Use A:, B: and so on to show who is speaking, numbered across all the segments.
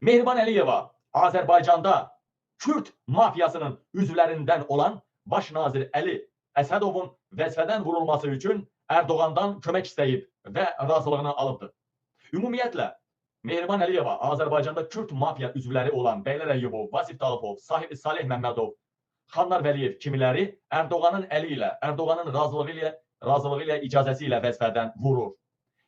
A: Mehriban Əliyeva Azərbaycanda Kürt mafiyasının üzvlərindən olan baş nazir Əli Əsədovun vəzifədən vurulması üçün Erdoğandan kömək istəyib və razılığını alıbdır. Ümumiyyətlə, Mehriban Əliyeva Azərbaycanda Kürt mafiya üzvləri olan Bəylər Əyyubov, Vasif Talıbov, Salih Məmmədov, Xanlar Vəliyev kimiləri Erdoğanın əli ilə, Erdoğanın razılığı ilə, icazəsi ilə vəzifədən vurur.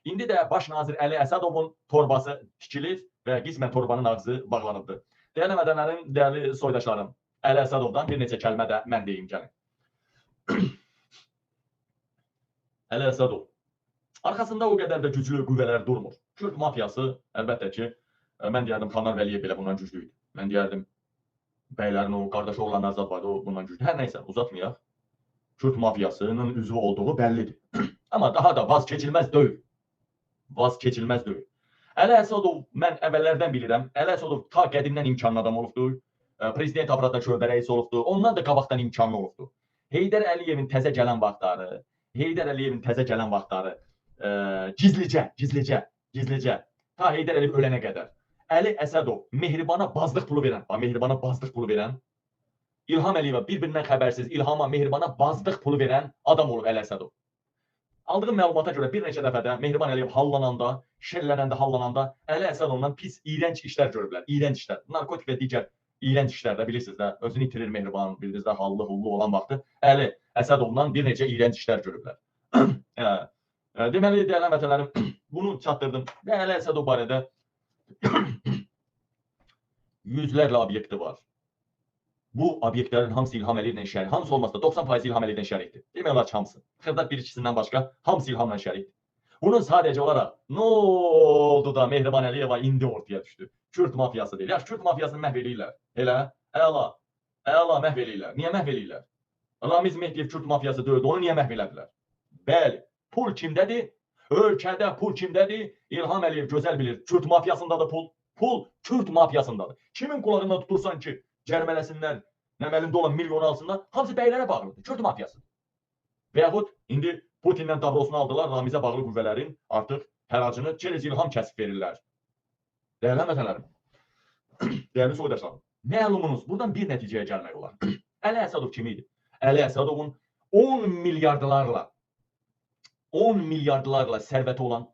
A: İndi də baş nazir Əli Əsədovun torbası tikilir və qismən torbanın ağzı bağlanıbdır. Dəyərli mədənlərim, dəyərli soydaşlarım, Əli Əsədovdan bir neçə kəlmə də mən deyim gəlin. Əli Əsədov arxasında o qədər də güclü qüvvələr durmur. Kürt mafiyası əlbəttə ki, mən deyərdim Xanlar Vəliyev belə bundan güclü idi. Mən deyərdim bəylərin o qardaşı olan Azad vardı, o bundan güclü. Hər nəysə, uzatmayaq. Kürt mafiyasının üzvü olduğu bəllidir. Amma daha da vazkeçilməz deyil. Vazkeçilməz deyil. Əli Əsədov mən əvvəllərdən bilirəm. Əli Əsədov ta qədimdən imkanlı adam olubdur. Prezident aparatda şöbə rəisi olubdur. Ondan da qabaqdan imkanlı olubdur. Heydər Əliyevin təzə gələn vaxtları, gizlicə, ta Heydər Əliyev ölənə qədər. Əli Əsədov Mehribana bazlıq pulu verən, İlham Əliyeva bir-birindən xəbərsiz, İlhama, Mehribana bazlıq pulu verən adam olub Əli Əsədov. Aldığım məlumata görə bir neçə dəfədə Mehriban Əliyev hallananda, hallananda Əli Əsədovdan pis, iyrənc işlər görüblər. İyrənc işlər. Narkotik və digər iyrənc işlərdə bilirsiniz də, özünü itirir Mehriban, bildiniz də, hallı, hullu olan vaxtı Əli Əsədovdan bir neçə iyrənc işlər görüblər. Deməli, dəyərli vətənlərim, bunu çatdırdım. Və Əli Əsədov barədə yüzlərlə obyekti var. Bu obyektlərin hamısı İlham Əliyevlə şərik. Hamısı olmasa da 90% İlham Əliyevlə şərikdir. Demək olar ki, hamısı. Xırda bir-ikisindən başqa hamısı İlhamla şərikdir. Bunun sadəcə olaraq nə oldu da Mehriban Əliyeva indi ortaya düşdü? Kürt mafiyası deyil. Yaxşı, Kürt mafiyasını məhv eləyirlər. Elə? Əla məhv eləyirlər. Niyə məhv eləyirlər? Ramiz Mehdiyev Kürt mafiyası deyildi. Onu niyə məhv elədilər? Bəli. Pul kimdədir? Ölkədə pul kimdədir? İlham Əliyev gözəl bilir. Kürt mafiyasındadır pul. Pul Kürt mafiyasındadır. Kimin qulağından tutursan ki, cərmələsinlər, nəməlində olan milyonu alsınlar, hamısı bəylərə bağlıdır. Kürt mafiyasıdır. Və yaxud indi Putinlə davrosunu aldılar, Ramizə bağlı qüvvələrin artıq həracını çerez İlham kəsib verirlər. Dəyərli vətənlərim, dəyərli soydaşlarım, məlumunuz buradan bir nəticəyə gəlmək olar. Əli Əsədov kim idi? Əli Əsədovun 10 milyardlarla sərvəti olan,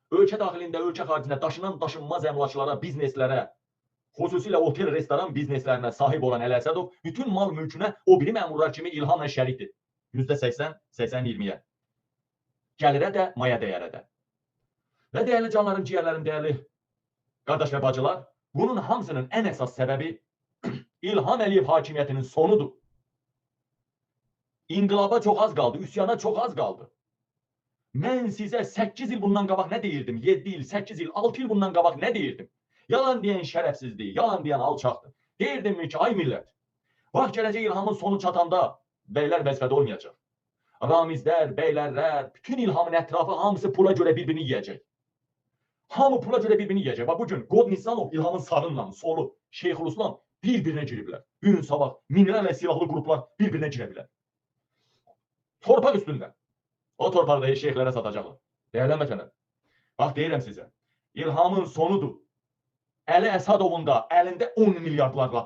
A: ölkə daxilində, ölkə xaricində daşınan daşınmaz əmlaklara, bizneslərə, xüsusilə otel, restoran bizneslərinə sahib olan Əli Əsədov bütün mal mülkünə o biri məmurlar kimi İlhamla şərikdir. %80, 80-20-yə. Gəlirə də, maya dəyərə də. Və dəyərli canlarım, ciyərlərim, dəyərli qardaş və bacılar, bunun hamısının ən əsas səbəbi İlham Əliyev hakimiyyətinin sonudur. İnqilaba çox az qaldı, üsyana çox az qaldı. Mən sizə 8 il bundan qabaq nə deyirdim? 7 il, 8 il, 6 il bundan qabaq nə deyirdim? Yalan deyən şərəfsizdir, yalan deyən alçaqdır. Deyirdim ki, ay millət, vaxt gələcək İlhamın sonu çatanda bəylər vəzifədə olmayacaq. Ramizlər, bəylərlər, bütün İlhamın ətrafı hamısı pula görə bir-birini yiyəcək. Hamı pula görə bir-birini yiyəcək. Bax, bugün Qod Nisanov İlhamın sağınla, solu, Şeyxülislam bir-birinə giriblər. Gün sabah minlərlə silahlı qruplar bir-birinə girə bilər. Torpaq üstündə. O torpaqda şeyxlərə satacaqlar. Dəyərli vətənlər, bax deyirəm sizə, İlhamın sonudur. Əli Əsədovun da əlində 10 milyardlarla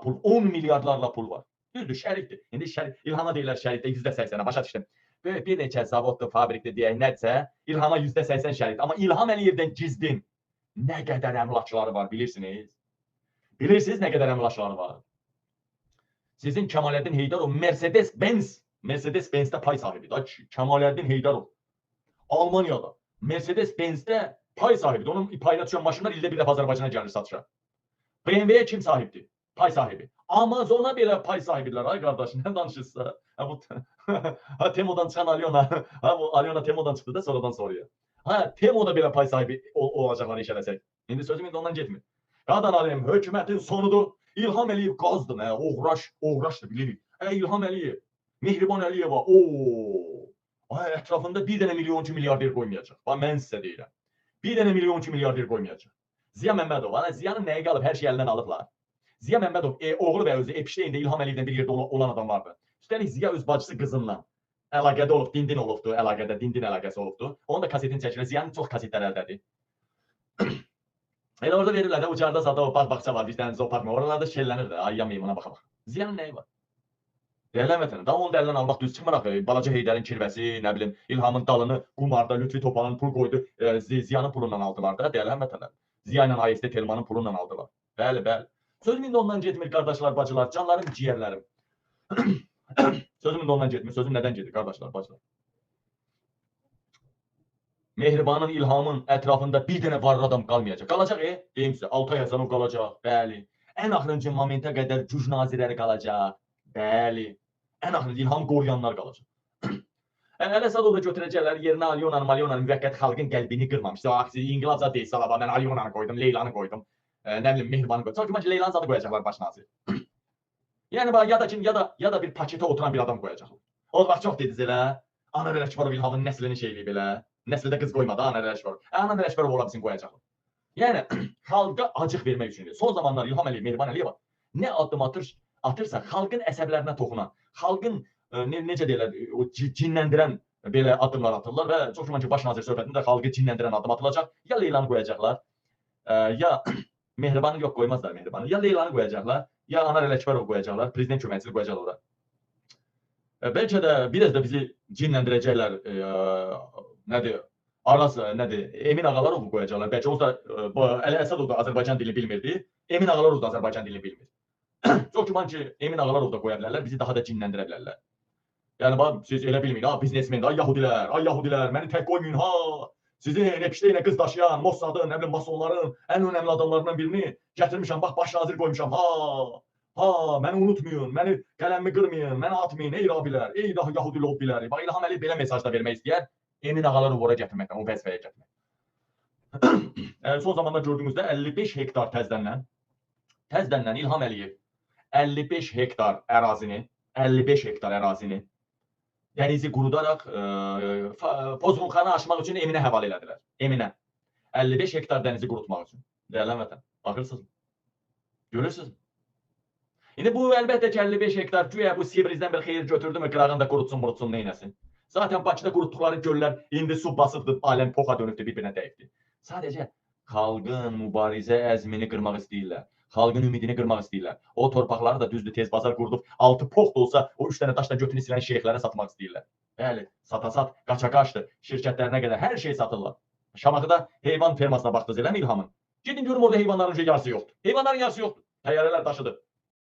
A: pul var. Düzdür, şərikdir. İndi İlhama deyirlər şərikdə %80-ə, başa düşdüm. Bir neçə zavoddur, fabrikdir deyək, nədirsə, İlhama %80 şərikdir. Amma İlham Əliyevdən gizlin nə qədər əmlakçıları var, bilirsiniz? Bilirsiniz nə qədər əmlakçıları var? Sizin Kemaləddin Heydərov Mercedes-Benz-də pay sahibidir. Kemaləddin Heydərov Almaniyada Mercedes-Benz-də pay sahibidir. Onun payına düşən maşınlar ildə bir dəfə Azərbaycana gəlir satışa. BMW-yə kim sahibdir? Pay sahibi. Amazona belə pay sahibidirlər. Ay qardaş, nə danışırsa? Temodan çıxan Alyona. Bu Alyona Temodan çıxdı da sonradan sonraya. Temoda belə pay sahibi olacaqlar iş eləsək. İndi sözüm indi ondan getmir. Qadan alim, hökumətin sonudur. İlham Əliyev qazdır, oğraşdır, bilirik. İlham Əliyev, Mehriban Əliyeva, ətrafında bir dənə milyonçu milyarder qoymayacaq. Mən sizə deyirəm. Bir dənə milyonçu milyarder qoymayacaq. Ziya Məmmədov, Ziyanın nəyi qalıb, hər şey əlindən alıblar. Ziya Məmmədov, oğlu və özü Epşteyn'də İlham Əliyevdən bir yerdə olan adam vardı. Üstəlik Ziya öz bacısı qızınla əlaqədə olub, dindin olubdu, dindin əlaqəsi olubdu. Onun da kasetini çəkilir. Ziyanın çox kasetlər əldədir. Elə orada verirlər də ucarda zada o bağ-bağça var, bir dənə zoopark. Oralarda şellənir də, ayya meymuna baxa-baxa. Ziyanın nəyi var? Deyirlər vətənə. Daha onu da əlindən almaq düz çıxmır axı. Balaca Heydərin kirvəsi, nə bilim, İlhamın dalını qumarda Lütfi Topanın pul qoydu, Ziyanın pulundan aldılar da, deyirlər vətənə. Ziya ilə AST Telmanın pulundan aldılar. Bəli, bəli. Sözüm indi ondan getmir qardaşlar, bacılar, canlarım, ciyərlərim. Sözüm indi ondan getmir. Sözüm nədən gedir qardaşlar, bacılar? Mehribanın, İlhamın ətrafında bir dənə varlı adam qalmayacaq. Qalacaq, deyim sizə, Altay Həsənov qalacaq, bəli. Ən axırıncı momentə qədər güc nazirləri qalacaq, bəli. Ən axırıncı İlhamı qoruyanlar qalacaq. Ələsadov da götürəcəklər yerinə Alyonanı, Malyonanı müvəqqəti xalqın qəlbini qırmamışdı. O aksi inqilabca deyil, salaba, mən Alyonanı qoydum, Leylanı qoydum, nə bilim, Mehribanı qoydum. Sonra ki, Leylanı zadı qoyacaqlar baş nazir. Yəni, ya da bir paketə oturan bir adam qoyacaqlar. O vaxt çox dediniz elə, Anar Ələkbarov İlhamın nəslini şey eləyib elə. Nəslidə qız qoymadı, Anar Ələkbarov. Anar Ələkbarov ola bilsin qoyacaqlar. Yəni, xalqa acıq vermək üçün. Son zamanlar İlham Əliyev, Mehriban Əliyeva nə addım atırsa, xalqın əsəblərinə toxunan, xalqın necə deyirlər, o cinləndirən belə addımlar atırlar və çox güman ki, baş nazir söhbətində xalqı cinləndirən addım atılacaq. Ya Leylanı qoyacaqlar, ya Mehribanı yox qoymazlar Mehribanı. Ya Leylanı qoyacaqlar, ya Anar Ələkbarov qoyacaqlar, prezident köməkçisi qoyacaqlar ora. Bəlkə də biraz da bizi cinləndirəcəklər, nədir, Aras, nədir, Emin Ağalarovu qoyacaqlar. Bəlkə o da, Əli Əsədov da Azərbaycan dilini bilmirdi, Emin Ağalarov da Azərbaycan dilini bilmir. Çox güman ki, Emin Ağalarov da qoya bilərlər, bizi daha da cinləndirə bilərlər. Yəni, siz elə bilməyin, biznesmen, ay Yahudilər, məni tək qoymayın, sizi Nepişdə qız daşıyan, Mossadın, nə bilim, masonların ən önəmli adamlarından birini gətirmişəm, bax, baş nazir qoymuşam, məni unutmayın, məni qələmimi qırmayın, məni atmayın, ey rabilər, ey Yahudi lobbiləri. Bax, İlham Əliyev belə mesaj da vermək istəyər, Emin Ağalarov ora gətirməkdən, o vəzifəyə gətirmək. Son zamanda gördüyünüzdə 55 hektar təzədən İlham Əliyev 55 hektar ərazini dənizi qurudaraq Pozğunxanı aşmaq üçün Eminə həvalə elədilər. Eminə. 55 hektar dənizi qurutmaq üçün. Dəyərli vətən, baxırsınız. Görürsünüz. İndi bu əlbəttə ki 55 hektar güya bu Sibrizdən bir xeyir götürdü mü, qırağını da qurutsun, neynəsin. Zaten Bakıda qurutduqları göllər indi su basıbdır, aləm poxa dönübdür, bir-birinə dəyibdir. Sadəcə xalqın mübarizə əzmini qırmaq istəyirlər. Xalqın ümidini qırmaq istəyirlər. O torpaqları da düzdür, tez bazar qurdub, altı pox da olsa o 3 dənə daşla götünü silən şeyxlərə satmaq istəyirlər. Bəli, sata-sat, qaça-qaçdır, şirkətlərinə qədər hər şey satırlar. Şamaxıda heyvan fermasına baxdınız eləmi İlhamın? Gedin görüm orada heyvanların yarısı yoxdur. Heyvanların yarısı yoxdur. Təyyarələr daşıdır.